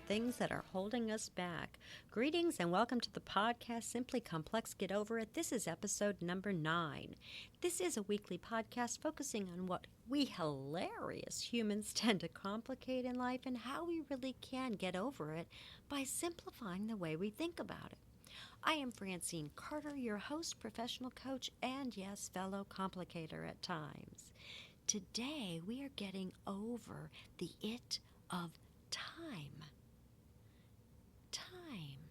things that are holding us back. Greetings and welcome to the podcast, Simply Complex Get Over It. This is episode number 9. This is a weekly podcast focusing on what we hilarious humans tend to complicate in life and how we really can get over it by simplifying the way we think about it. I am Francine Carter, your host, professional coach, and yes, fellow complicator at times. Today, we are getting over the it of time. Time.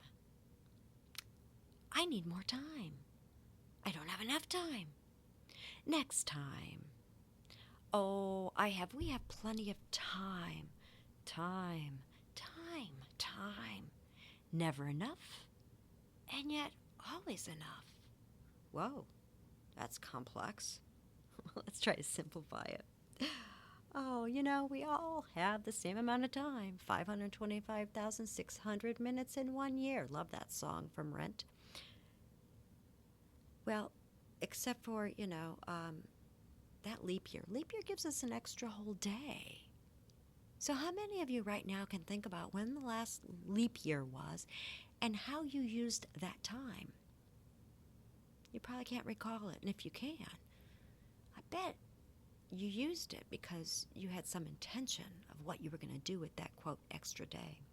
I need more time. I don't have enough time. Next time. Oh, we have plenty of time. Time. Never enough, and yet always enough. Whoa, that's complex. Let's try to simplify it. Oh, we all have the same amount of time, 525,600 minutes in 1 year. Love that song from Rent. Well, except for, that leap year. Leap year gives us an extra whole day. So how many of you right now can think about when the last leap year was and how you used that time? You probably can't recall it, and if you can, I bet you used it because you had some intention of what you were going to do with that, quote, extra day.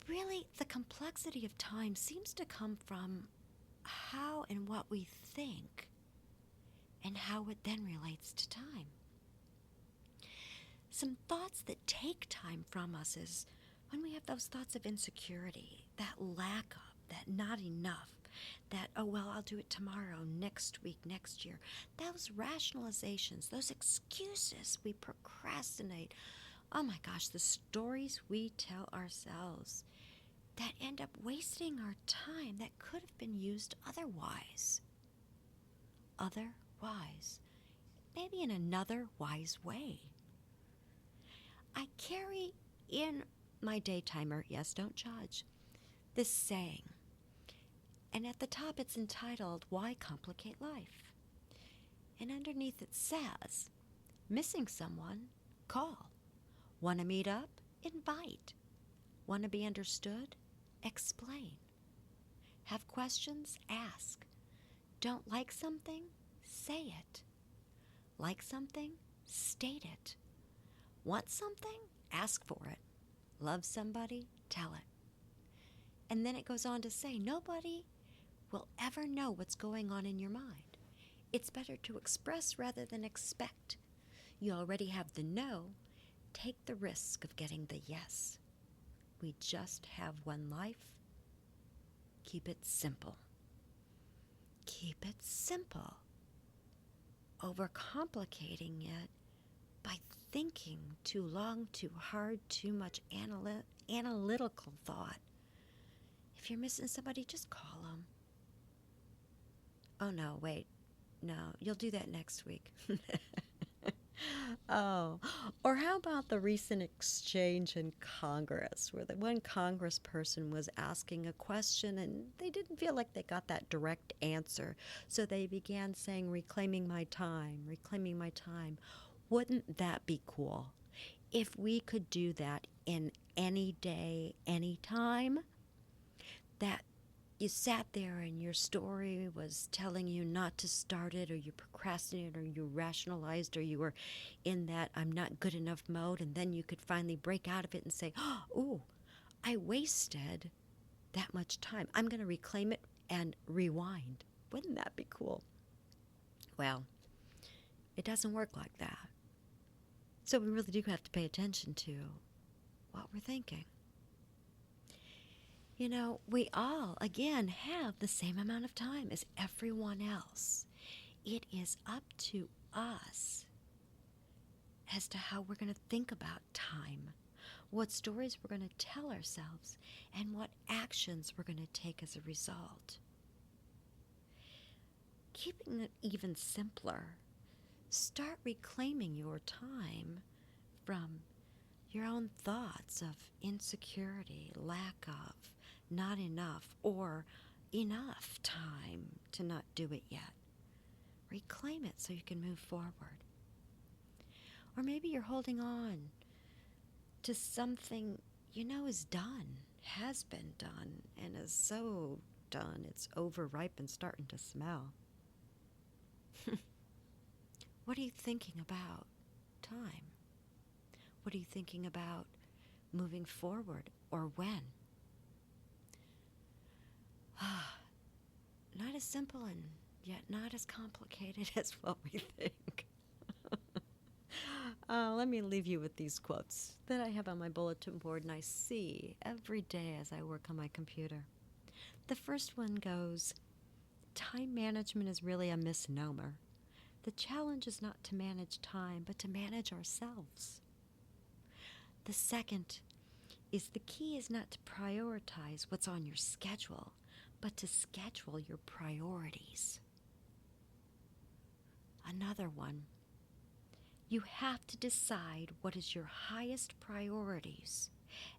Really, the complexity of time seems to come from how and what we think and how it then relates to time. Some thoughts that take time from us is when we have those thoughts of insecurity, that lack of, that not enough, that, oh, well, I'll do it tomorrow, next week, next year. Those rationalizations, those excuses we procrastinate. Oh my gosh, the stories we tell ourselves that end up wasting our time that could have been used otherwise. Maybe in another wise way. I carry in my day timer, yes, don't judge, this saying. And at the top it's entitled, Why Complicate Life? And underneath it says, missing someone, call. Want to meet up? Invite. Want to be understood? Explain. Have questions? Ask. Don't like something? Say it. Like something? State it. Want something? Ask for it. Love somebody? Tell it. And then it goes on to say, nobody will ever know what's going on in your mind. It's better to express rather than expect. You already have the no. Take the risk of getting the yes. We just have one life. Keep it simple. Keep it simple. Overcomplicating it by thinking too long, too hard, too much analytical thought. If you're missing somebody, just call them. Oh, no, wait. No, you'll do that next week. Oh, or how about the recent exchange in Congress where the one congressperson was asking a question and they didn't feel like they got that direct answer. So they began saying, reclaiming my time. Wouldn't that be cool? If we could do that in any day, any time, that you sat there and your story was telling you not to start it, or you procrastinated, or you rationalized, or you were in that I'm not good enough mode, and then you could finally break out of it and say, oh, I wasted that much time. I'm going to reclaim it and rewind. Wouldn't that be cool? Well, it doesn't work like that. So we really do have to pay attention to what we're thinking. We all, again, have the same amount of time as everyone else. It is up to us as to how we're going to think about time, what stories we're going to tell ourselves, and what actions we're going to take as a result. Keeping it even simpler, start reclaiming your time from your own thoughts of insecurity, lack of, not enough, or enough time to not do it yet. Reclaim it so you can move forward. Or maybe you're holding on to something you know is done, has been done, and is so done it's overripe and starting to smell. What are you thinking about time? What are you thinking about moving forward, or when? Not as simple and yet not as complicated as what we think. Let me leave you with these quotes that I have on my bulletin board and I see every day as I work on my computer. The first one goes, time management is really a misnomer. The challenge is not to manage time, but to manage ourselves. The second is the key is not to prioritize what's on your schedule, but to schedule your priorities. Another one, you have to decide what is your highest priorities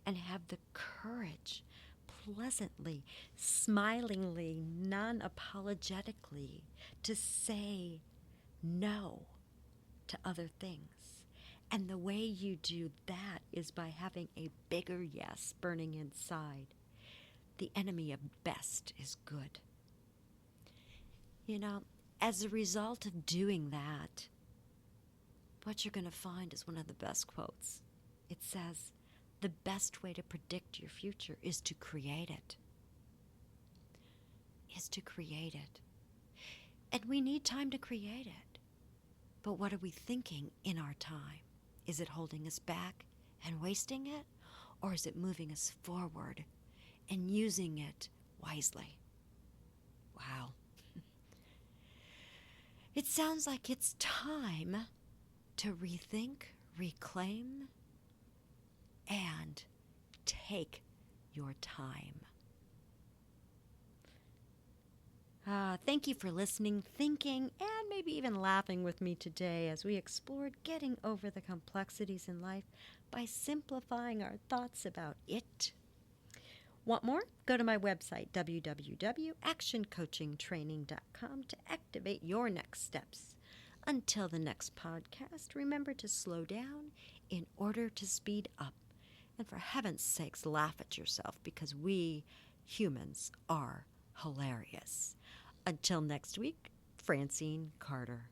and have the courage, pleasantly, smilingly, non-apologetically, to say no to other things. And the way you do that is by having a bigger yes burning inside. The enemy of best is good. You know, as a result of doing that, what you're going to find is one of the best quotes. It says, the best way to predict your future is to create it. And we need time to create it. But what are we thinking in our time? Is it holding us back and wasting it? Or is it moving us forward and using it wisely? Wow. It sounds like it's time to rethink, reclaim, and take your time. Thank you for listening, thinking, and maybe even laughing with me today as we explored getting over the complexities in life by simplifying our thoughts about it. Want more? Go to my website, www.actioncoachingtraining.com, to activate your next steps. Until the next podcast, remember to slow down in order to speed up. And for heaven's sakes, laugh at yourself, because we humans are hilarious. Until next week, Francine Carter.